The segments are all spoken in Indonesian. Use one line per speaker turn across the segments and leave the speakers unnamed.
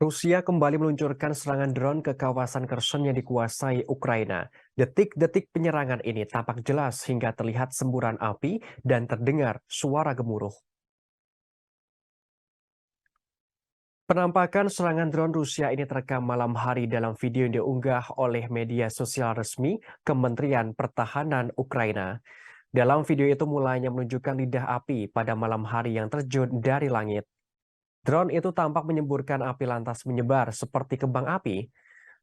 Rusia kembali meluncurkan serangan drone ke kawasan Kherson yang dikuasai Ukraina. Detik-detik penyerangan ini tampak jelas hingga terlihat semburan api dan terdengar suara gemuruh. Penampakan serangan drone Rusia ini terekam malam hari dalam video yang diunggah oleh media sosial resmi Kementerian Pertahanan Ukraina. Dalam video itu mulanya menunjukkan lidah api pada malam hari yang terjun dari langit. Drone itu tampak menyemburkan api lantas menyebar seperti kembang api.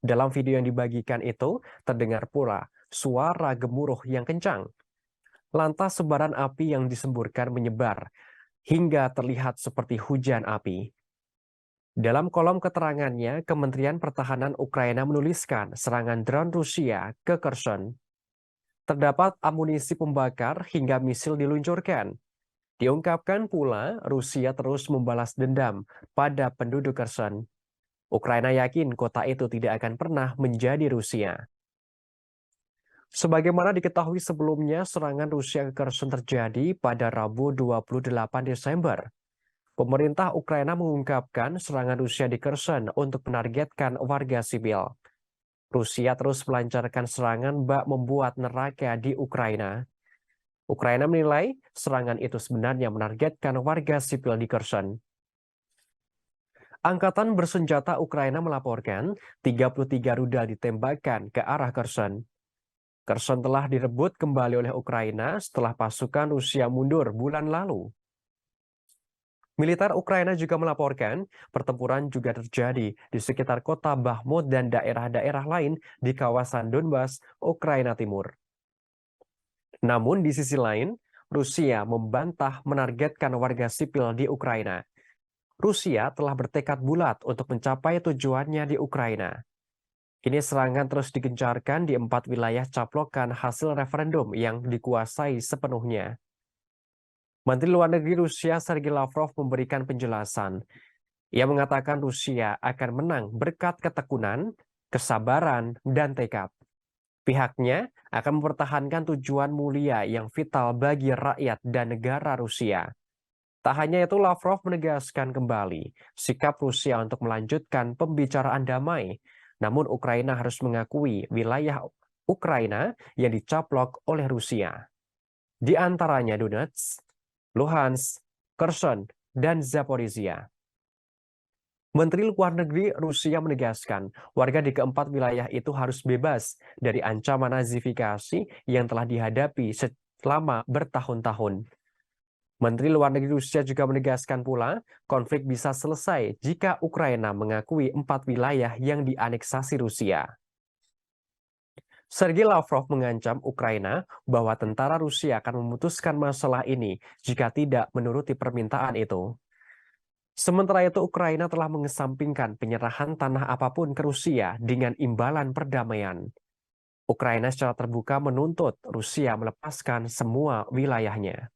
Dalam video yang dibagikan itu, terdengar pula suara gemuruh yang kencang. Lantas sebaran api yang disemburkan menyebar hingga terlihat seperti hujan api. Dalam kolom keterangannya, Kementerian Pertahanan Ukraina menuliskan serangan drone Rusia ke Kherson. Terdapat amunisi pembakar hingga misil diluncurkan. Diungkapkan pula Rusia terus membalas dendam pada penduduk Kherson. Ukraina yakin kota itu tidak akan pernah menjadi Rusia. Sebagaimana diketahui sebelumnya, serangan Rusia ke Kherson terjadi pada Rabu 28 Desember. Pemerintah Ukraina mengungkapkan serangan Rusia di Kherson untuk menargetkan warga sipil. Rusia terus melancarkan serangan bak membuat neraka di Ukraina. Ukraina menilai serangan itu sebenarnya menargetkan warga sipil di Kherson. Angkatan bersenjata Ukraina melaporkan 33 rudal ditembakkan ke arah Kherson. Kherson telah direbut kembali oleh Ukraina setelah pasukan Rusia mundur bulan lalu. Militer Ukraina juga melaporkan pertempuran juga terjadi di sekitar kota Bakhmut dan daerah-daerah lain di kawasan Donbas, Ukraina Timur. Namun di sisi lain, Rusia membantah menargetkan warga sipil di Ukraina. Rusia telah bertekad bulat untuk mencapai tujuannya di Ukraina. Kini serangan terus digencarkan di 4 wilayah caplokan hasil referendum yang dikuasai sepenuhnya. Menteri Luar Negeri Rusia Sergei Lavrov memberikan penjelasan. Ia mengatakan Rusia akan menang berkat ketekunan, kesabaran, dan tekad. Pihaknya akan mempertahankan tujuan mulia yang vital bagi rakyat dan negara Rusia. Tak hanya itu, Lavrov menegaskan kembali sikap Rusia untuk melanjutkan pembicaraan damai. Namun Ukraina harus mengakui wilayah Ukraina yang dicaplok oleh Rusia. Di antaranya Donetsk, Luhansk, Kherson, dan Zaporizhia. Menteri Luar Negeri Rusia menegaskan warga di keempat wilayah itu harus bebas dari ancaman nazifikasi yang telah dihadapi selama bertahun-tahun. Menteri Luar Negeri Rusia juga menegaskan pula konflik bisa selesai jika Ukraina mengakui 4 wilayah yang dianeksasi Rusia. Sergei Lavrov mengancam Ukraina bahwa tentara Rusia akan memutuskan masalah ini jika tidak menuruti permintaan itu. Sementara itu, Ukraina telah mengesampingkan penyerahan tanah apapun ke Rusia dengan imbalan perdamaian. Ukraina secara terbuka menuntut Rusia melepaskan semua wilayahnya.